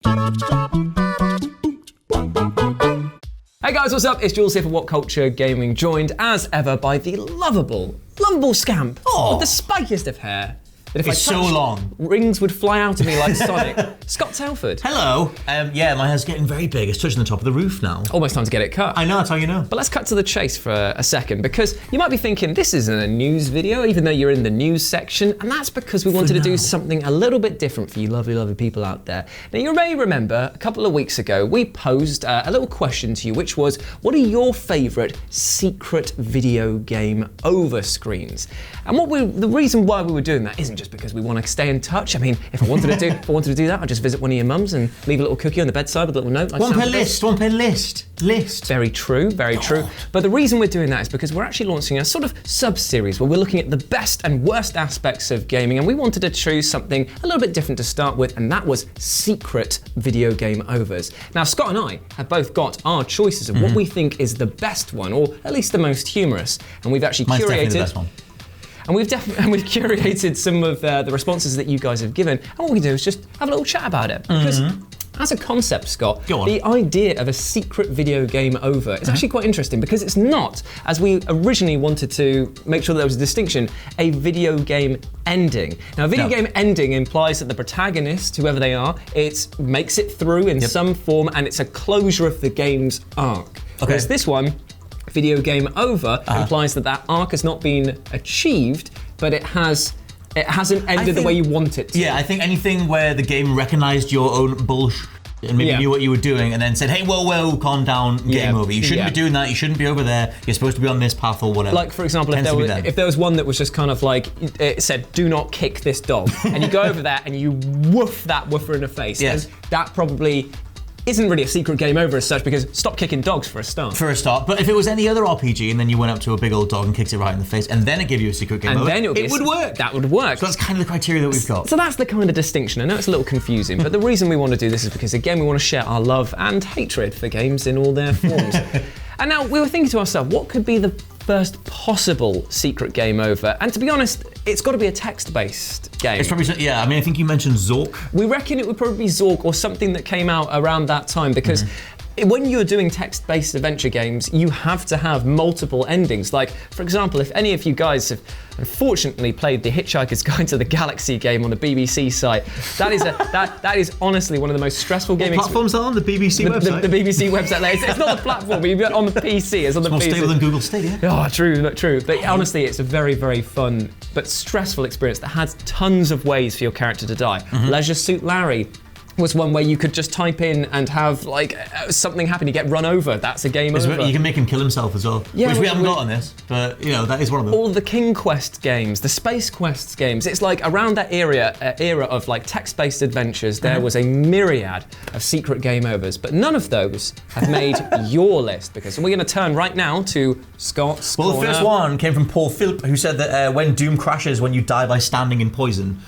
Hey guys, what's up? It's Jules here for WhatCulture Gaming, joined as ever by the lovable scamp with the spikiest of hair. That if it's I touched, so long. Rings would fly out of me like Sonic. Scott Telford. Hello. Yeah, my hair's getting very big. It's touching the top of the roof now. Almost time to get it cut. I know, that's how you know. But let's cut to the chase for a second, because you might be thinking, this isn't a news video, even though you're in the news section, and that's because we wanted to do something a little bit different for you lovely, lovely people out there. Now, you may remember, a couple of weeks ago, we posed a little question to you, which was, what are your favourite secret video game over screens? And the reason why we were doing that isn't just because we want to stay in touch. I mean, if I wanted to do that, I'd just visit one of your mums and leave a little cookie on the bedside with a little note. Like one per list. Very true, very true. But the reason we're doing that is because we're actually launching a sort of sub-series where we're looking at the best and worst aspects of gaming, and we wanted to choose something a little bit different to start with, and that was secret video game overs. Now, Scott and I have both got our choices of what we think is the best one, or at least the most humorous, and we've actually Mine's curated. Definitely the best one. And we've curated some of the responses that you guys have given, and what we do is just have a little chat about it. Because as a concept, Scott, the idea of a secret video game over is actually quite interesting, because it's not, as we originally wanted to make sure that there was a distinction, a video game ending. Now, a video game ending implies that the protagonist, whoever they are, it makes it through in some form, and it's a closure of the game's arc. Whereas this one, video game over, implies that arc has not been achieved, but it hasn't ended the way you want it to. Yeah, I think anything where the game recognized your own bullshit and maybe knew what you were doing and then said, hey, whoa, calm down, game over. You shouldn't be doing that, you shouldn't be over there, you're supposed to be on this path or whatever. Like, for example, if there was one that was just kind of like, it said, do not kick this dog, and you go over there and you woof that woofer in the face, that probably isn't really a secret game over as such, because stop kicking dogs for a start. But if it was any other RPG and then you went up to a big old dog and kicked it right in the face and then it gave you a secret game over, then it would work. That would work. So that's kind of the criteria that we've got. So that's the kind of distinction. I know it's a little confusing, but the reason we want to do this is because, again, we want to share our love and hatred for games in all their forms. And now we were thinking to ourselves, what could be the first possible secret game over? And to be honest, it's got to be a text-based game. It's probably, I mean, I think you mentioned Zork. We reckon it would probably be Zork or something that came out around that time, because when you're doing text-based adventure games, you have to have multiple endings. Like, for example, if any of you guys have unfortunately played the Hitchhiker's Guide to the Galaxy game on the BBC site, that is honestly one of the most stressful gaming. What platform's that on? The BBC website? The BBC website. It's not the platform, but on the PC. It's on the PC. More stable than Google Stadia. Oh, true. But honestly, it's a very, very fun but stressful experience that has tons of ways for your character to die. Leisure Suit Larry was one where you could just type in and have like something happen, you get run over, that's a game over. You can make him kill himself as well, which we haven't got on this, but you know, that is one of them. All the King Quest games, the Space Quest games, it's like around that era of like text-based adventures, there was a myriad of secret game overs, but none of those have made your list, because we're going to turn right now to Scott's Well, corner. The first one came from Paul Philp, who said that when Doom crashes when you die by standing in poison.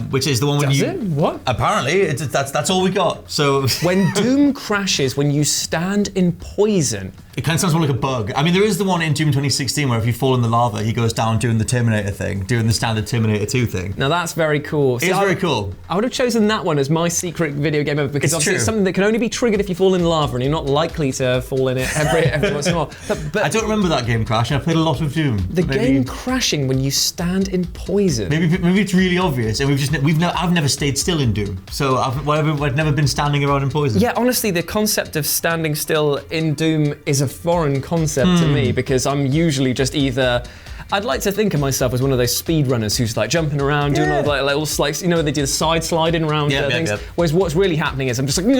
Which is the one when What? Apparently, that's all we got. So when Doom crashes, when you stand in poison. It kind of sounds more like a bug. I mean, there is the one in Doom 2016 where if you fall in the lava, he goes down doing the Terminator thing, doing the standard Terminator 2 thing. Now that's very cool. It's very cool. I would have chosen that one as my secret video game over, because obviously it's something that can only be triggered if you fall in lava, and you're not likely to fall in it every once in a while. But I don't remember that game crashing. I played a lot of Doom. The game crashing when you stand in poison. Maybe it's really obvious, and I've never stayed still in Doom, so I've never been standing around in poison. Yeah, honestly, the concept of standing still in Doom is a foreign concept to me, because I'm usually just either I'd like to think of myself as one of those speedrunners who's like jumping around, doing all the like, little slides, you know, they do the side sliding around things. Whereas what's really happening is I'm just like, get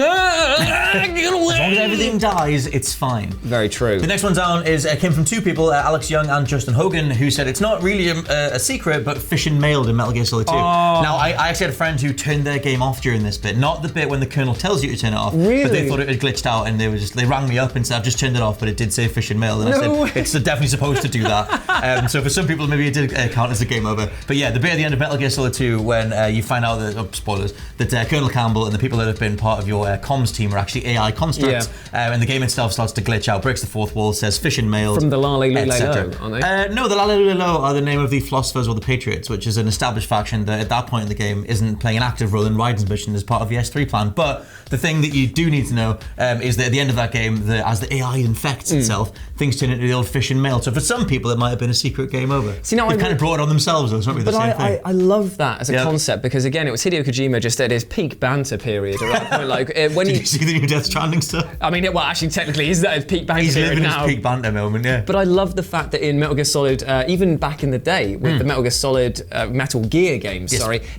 away! As long as everything dies, it's fine. Very true. The next one down came from two people, Alex Young and Justin Hogan, who said it's not really a secret, but fission mailed in Metal Gear Solid 2. Now, I actually had a friend who turned their game off during this bit, not the bit when the kernel tells you to turn it off, but they thought it had glitched out, and they rang me up and said, I've just turned it off, but it did say fission mailed, and I said, it's definitely supposed to do that. So So for some people, maybe it did count as a game over. But yeah, the bit at the end of Metal Gear Solid 2 when you find out that, spoilers, that Colonel Campbell and the people that have been part of your comms team are actually AI constructs, and the game itself starts to glitch out, breaks the fourth wall, says fish and mailed. From the Lale Lule, aren't they? No, the Lale Lule are the name of the Philosophers or the Patriots, which is an established faction that at that point in the game isn't playing an active role in Raiden's mission as part of the S3 plan. But the thing that you do need to know is that at the end of that game, as the AI infects itself, things turn into the old fish and mail. So for some people, it might have been a secret game over. See, now they've kind of brought it on themselves, though. It's not really the same thing. I love that as a concept because, again, it was Hideo Kojima just at his peak banter period. Like, when Did you see the new Death Stranding stuff? I mean, actually, technically, he's at his peak banter He's period living now. his peak banter moment, yeah. But I love the fact that in Metal Gear Solid, even back in the day with the Metal Gear Solid Metal Gear games,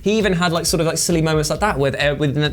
he even had like sort of like silly moments like that with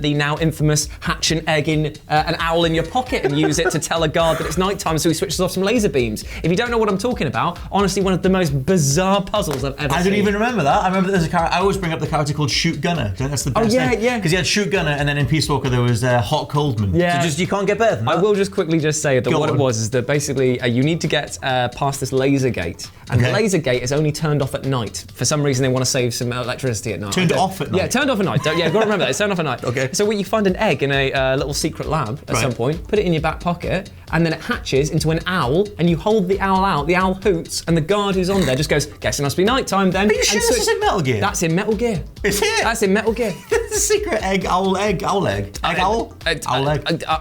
the now infamous hatch an egg in an owl in your pocket and use it to tell a guard that it's nighttime, so he switches off some laser beams. If you don't know what I'm talking about, honestly, one of the most bizarre puzzles I've ever seen. I didn't even remember that. I remember there's a character. I always bring up the character called Shoot Gunner. I think that's the best name. Because he had Shoot Gunner, and then in Peace Walker there was Hot Coldman. Yeah. So you can't get better than that. I will just quickly say that what it was is that basically you need to get past this laser gate, and the laser gate is only turned off at night. For some reason, they want to save some electricity at night. Turned off at night? Yeah, turned off at night. You've got to remember that. It's turned off at night. Okay. So you find an egg in a little secret lab at some point, put it in your back pocket, and then it hatches into an owl, and you hold the owl out, the owl hoots, and the guard who's on there just goes, guess it must be nighttime then. Are you sure this is in Metal Gear? That's in Metal Gear. Is it? That's in Metal Gear. The secret owl egg.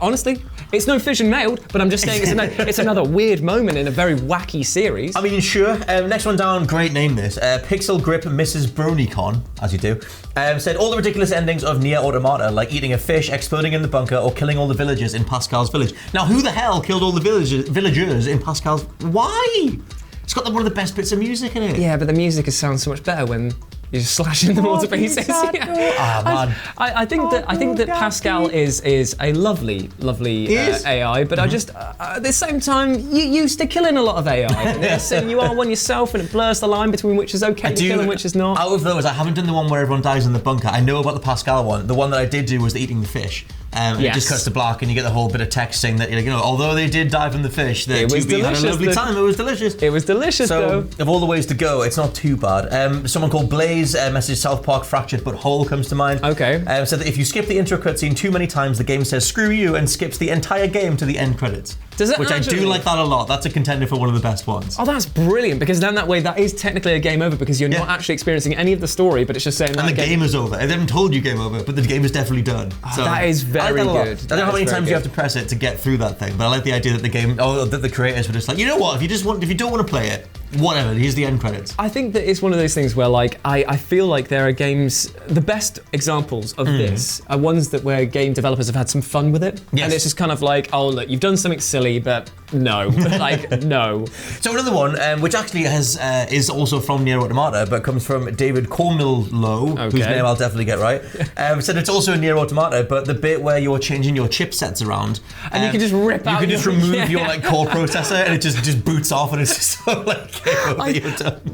Honestly, it's no fish and mailed, but I'm just saying it's another weird moment in a very wacky series. I mean, sure. Next one down, great name this. Pixel Grip Mrs. BronyCon, as you do, said all the ridiculous endings of Nier Automata, like eating a fish, exploding in the bunker, or killing all the villagers in Pascal's village. Now, who the hell killed all the villagers in Pascal's? Why? It's got one of the best bits of music in it. Yeah, but the music sounds so much better when you're just slashing them all to pieces. Man. I think that Pascal is a lovely AI, but I just at the same time you used to killing a lot of AI in this, and you are one yourself, and it blurs the line between which is okay to kill and which is not. Out of those, I haven't done the one where everyone dies in the bunker. I know about the Pascal one. The one that I did do was the eating the fish. It just cuts to black, and you get the whole bit of text saying that, although they did die from the fish, the 2B had a lovely time. It was delicious. It was delicious, so, though. Of all the ways to go, it's not too bad. Someone called Blaze messaged South Park Fractured But Whole comes to mind. Okay. Said that if you skip the intro cutscene too many times, the game says screw you and skips the entire game to the end credits. Does it Which actually? I do like that a lot. That's a contender for one of the best ones. Oh, that's brilliant, because then that way that is technically a game over, because you're not actually experiencing any of the story, but it's just saying and the game is over. They haven't told you game over, but the game is definitely done. So that is very good. I don't know how many times you have to press it to get through that thing, but I like the idea that that the creators were just like, you know what, if you don't want to play it, whatever, here's the end credits. I think that it's one of those things where, like, I feel like there are games, the best examples of this are ones where game developers have had some fun with it. Yes. And it's just kind of like, oh, look, you've done something silly, but no. No. So another one, which actually is also from Nier Automata, but comes from David Cormillo, whose name I'll definitely get right, said it's also in Nier Automata, but the bit where you're changing your chipsets around. And you can just rip out. You can just remove your core processor, and it just boots off, and it's just so like,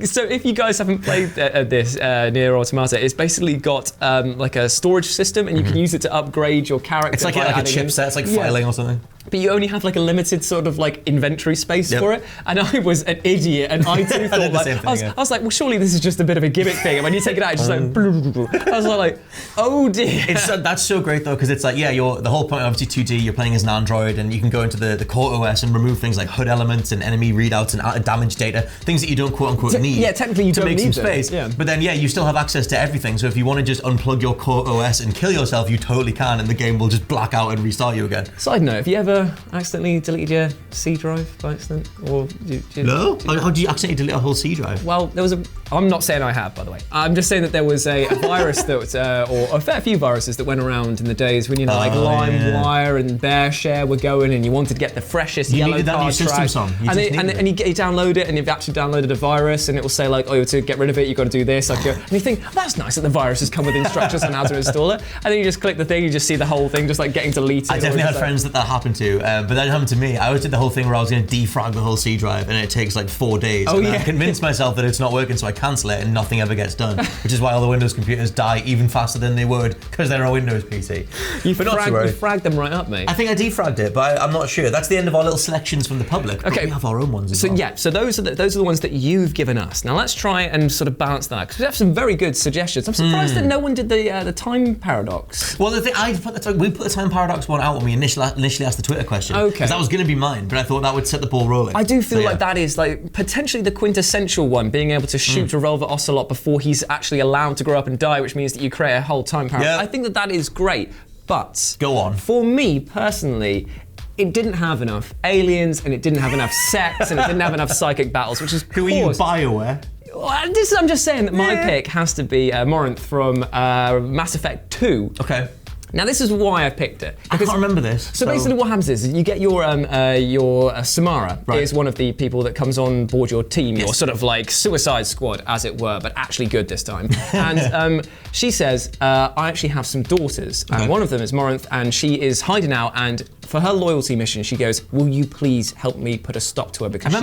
so if you guys haven't played this Nier Automata, it's basically got like a storage system, and you can use it to upgrade your character. It's like a chipset, it's like filing or something. But you only have like a limited sort of like inventory space for it. And I was an idiot, and I too thought I was like, well, surely this is just a bit of a gimmick thing. And when you take it out, it's just like, I was like, oh dear. That's so great though, because it's like, the whole point, obviously 2D, you're playing as an android, and you can go into the core OS and remove things like HUD elements and enemy readouts and damage data, things that you don't quote unquote need. Yeah, technically you to don't make need some space. Yeah. But then you still have access to everything. So if you want to just unplug your core OS and kill yourself, you totally can, and the game will just black out and restart you again. Side note, have you ever accidentally deleted your C drive by accident? Or no? How do you accidentally delete a whole C drive? Well, I'm not saying I have, by the way. I'm just saying that there was a virus that, or a fair few viruses that went around in the days when, LimeWire and BearShare were going, and you wanted to get the freshest yellow card track. And you download it, and you've actually downloaded a virus, and it will say like, oh, to get rid of it, you've got to do this. And you think, oh, that's nice that the viruses come with instructions on how to install it. And then you just click the thing, you just see the whole thing just like getting deleted. I definitely had friends that happened to, but that happened to me. I always did the whole thing where I was going to defrag the whole C drive, and it takes like 4 days. Oh, and yeah. I convinced myself that it's not working, so I cancel it, and nothing ever gets done. Which is why all the Windows computers die even faster than they would, because they're a Windows PC. You fragged them right up, mate. I think I defragged it, but I'm not sure. That's the end of our little selections from the public. Okay, but we have our own ones as well. Yeah, so those are the ones that you've given us. Now let's try and sort of balance that, because we have some very good suggestions. I'm surprised that no one did the time paradox. Well, the thing we put the time paradox one out when we initially asked the Twitter question. Okay. Because that was going to be mine, but I thought that would set the ball rolling. I do feel like that is like potentially the quintessential one, being able to shoot Revolver Ocelot before he's actually allowed to grow up and die, which means that you create a whole time paradox. I think that is great, but go on. For me personally, it didn't have enough aliens, and it didn't have enough sex, and it didn't have enough psychic battles, which is who are you, BioWare? I'm just saying that my pick has to be Morinth from Mass Effect 2. Okay. Now this is why I picked it. I can't remember this. So basically what happens is you get your Samara is one of the people that comes on board your team, your sort of like suicide squad, as it were, but actually good this time. And she says, I actually have some daughters, and one of them is Morinth, and she is hiding out, and for her loyalty mission, she goes, will you please help me put a stop to her, because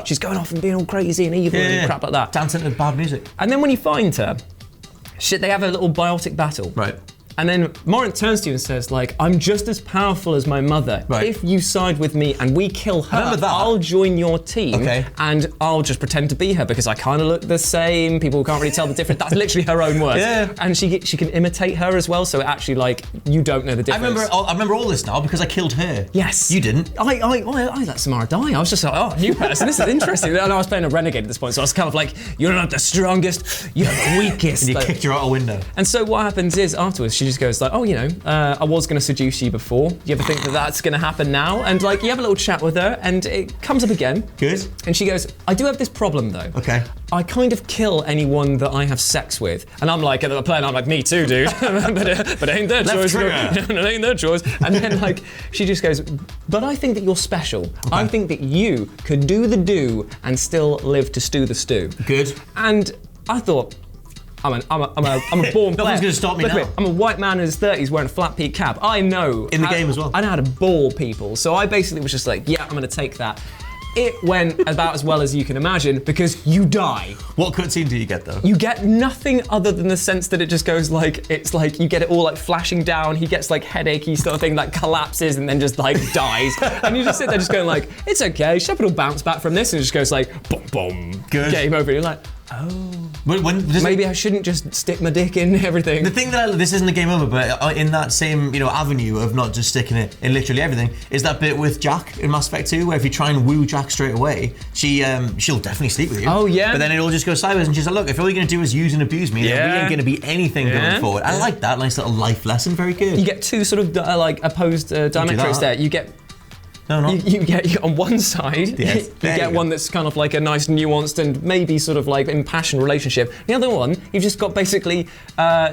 she's going off and being all crazy and evil and crap like that. Dancing to bad music. And then when you find her, they have a little biotic battle. Right. And then Morinth turns to you and says, like, I'm just as powerful as my mother. Right. If you side with me and we kill her, I'll join your team and I'll just pretend to be her, because I kind of look the same. People can't really tell the difference. That's literally her own words. Yeah. And she can imitate her as well, so actually, like, you don't know the difference. I remember all this now because I killed her. Yes. You didn't. I let Samara die. I was just like, oh, new person, this is interesting. And I was playing a renegade at this point, so I was kind of like, you're not the strongest, you're the weakest. And you kicked her out a window. And so what happens is, afterwards, she just goes like, oh, you know, I was going to seduce you before. Do you ever think that that's going to happen now? And like, you have a little chat with her, and it comes up again. Good. And she goes, I do have this problem though. Okay. I kind of kill anyone that I have sex with. And I'm like, at the plane, I'm like, me too, dude. but ain't their choice. It ain't their choice. And then like, she just goes, but I think that you're special. Okay. I think that you could do the do and still live to stew the stew. Good. And I thought, I'm a born player. Nothing's going to stop me now. I'm a white man in his 30s wearing a flat peak cap. I know. In the game as well. I know how to bore people. So I basically was just like, yeah, I'm going to take that. It went about as well as you can imagine, because you die. What cutscene do you get though? You get nothing other than the sense that it just goes like, it's like you get it all like flashing down. He gets like headachy sort of thing, like collapses and then just like dies. And you just sit there just going like, it's okay, Shepard will bounce back from this, and it just goes like, boom, boom, good. Game over. You're like, oh. Maybe I shouldn't just stick my dick in everything. The thing that this isn't a game over, but in that same avenue of not just sticking it in literally everything, is that bit with Jack in Mass Effect 2, where if you try and woo Jack straight away, she'll definitely sleep with you. Oh yeah. But then it all just goes sideways, and she's like, look, if all you're going to do is use and abuse me, then we ain't going to be anything going forward. I like that nice little life lesson. Very good. You get two sort of like opposed diametrics there. You get. No, no. You get on one side, you get one that's kind of like a nice nuanced and maybe sort of like impassioned relationship. The other one, you've just got basically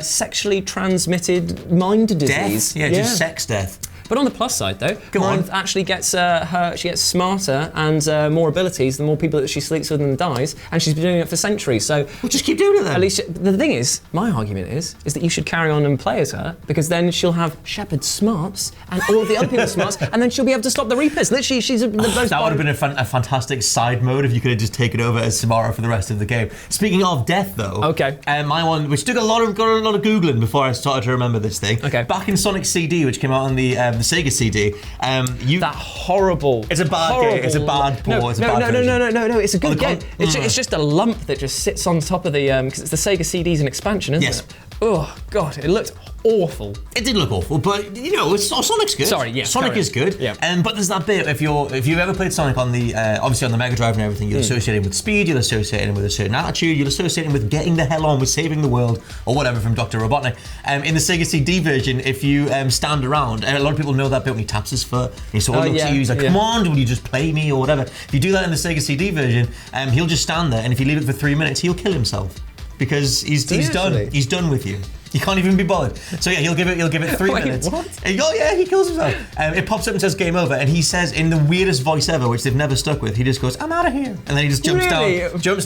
sexually transmitted mind disease. Death? Yeah, just sex death. But on the plus side, though, Morinth actually gets she gets smarter and more abilities the more people that she sleeps with and dies, and she's been doing it for centuries. So we'll just keep doing it then. At least the thing is, my argument is that you should carry on and play as her, because then she'll have Shepard's smarts and all of the other people's smarts, and then she'll be able to stop the Reapers. Literally, she's the most. That would have been a fantastic side mode if you could have just taken over as Samara for the rest of the game. Speaking of death, though, my one, which took a lot of googling before I started to remember this thing. Okay. Back in Sonic CD, which came out on the Sega CD, that horrible. It's a bad game. It's a bad port. No. It's a good game. It's just a lump that just sits on top of the because it's the Sega CD's an expansion, isn't it? Oh God, it looked awful. It did look awful, but Sonic's good. Sorry, yeah. Sonic is good. Yeah. But there's that bit if you've ever played Sonic on the obviously on the Mega Drive and everything, you'll associate him with speed, you'll associate him with a certain attitude, you'll associate him with getting the hell on with saving the world or whatever from Dr. Robotnik. In the Sega CD version, if you stand around, a lot of people know that bit when he taps his foot, and he sort of looks at you, he's like, come on, will you just play me or whatever. If you do that in the Sega CD version, he'll just stand there, and if you leave it for 3 minutes, he'll kill himself. Because he's done. He's done with you. You can't even be bothered. So yeah, he'll give it 3 minutes. What? Oh yeah, he kills himself. It pops up and says game over, and he says in the weirdest voice ever, which they've never stuck with, he just goes, I'm out of here. And then he just jumps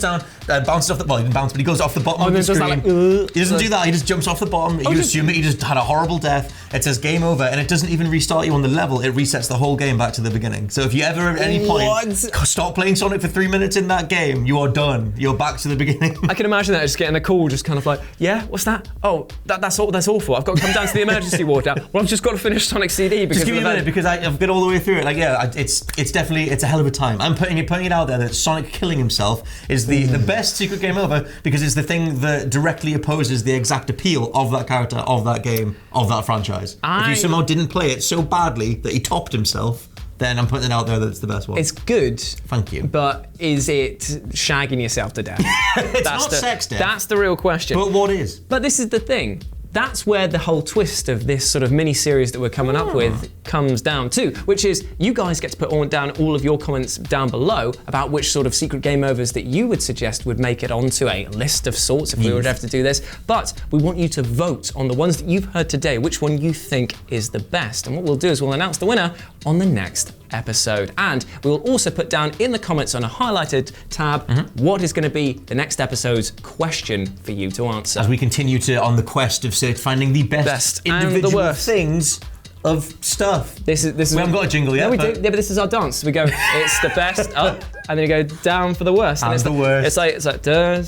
down, bounces off the, well, he didn't bounce, but he goes off the bottom of the screen. He doesn't do that, he just jumps off the bottom. You assume that he just had a horrible death. It says game over, and it doesn't even restart you on the level, it resets the whole game back to the beginning. So if you ever at any point stop playing Sonic for 3 minutes in that game, you are done. You're back to the beginning. I can imagine that, just getting a call, just kind of like, yeah, what's that? Oh, that's awful. I've got to come down to the emergency ward now. Well, I've just got to finish Sonic CD because just give me a minute because I've got all the way through it. Like, yeah, it's definitely a hell of a time. I'm putting it out there that Sonic killing himself is the best secret game over because it's the thing that directly opposes the exact appeal of that character, of that game, of that franchise. If you somehow didn't play it so badly that he topped himself, then I'm putting it out there that it's the best one. It's good. Thank you. But is it shagging yourself to death? It's not sex death. That's the real question. But what is? But this is the thing. That's where the whole twist of this sort of mini-series that we're coming up with comes down to, which is you guys get to put down all of your comments down below about which sort of secret game overs that you would suggest would make it onto a list of sorts if we were to have to do this. But we want you to vote on the ones that you've heard today, which one you think is the best. And what we'll do is we'll announce the winner on the next episode. And we will also put down in the comments on a highlighted tab what is going to be the next episode's question for you to answer. As we continue on the quest of finding the best individual things of stuff. This is we haven't got a jingle yet. No, we do. Yeah, but this is our dance. We go, it's the best up, and then you go down for the worst. And it's the worst. It's like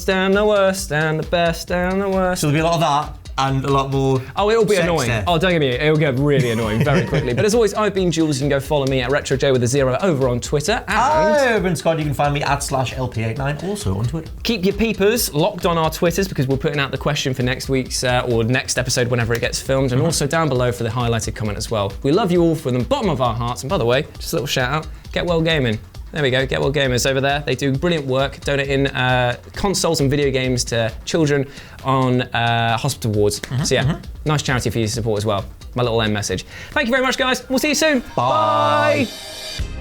down the worst, down the best, down the worst. So there'll be a lot of that. And a lot more. Oh, it'll be annoying. Oh, don't get me. It'll get really annoying very quickly. But as always, I've been Jules. You can go follow me at RetroJ with a 0 over on Twitter. And I've been Scott. You can find me at /LP89 also on Twitter. Keep your peepers locked on our Twitters because we're putting out the question for next week's or next episode whenever it gets filmed, and also down below for the highlighted comment as well. We love you all from the bottom of our hearts. And by the way, just a little shout out. Get Well Gaming. There we go, Get Well Gamers over there. They do brilliant work donating consoles and video games to children on hospital wards. So yeah, nice charity for you to support as well. My little end message. Thank you very much, guys. We'll see you soon. Bye. Bye.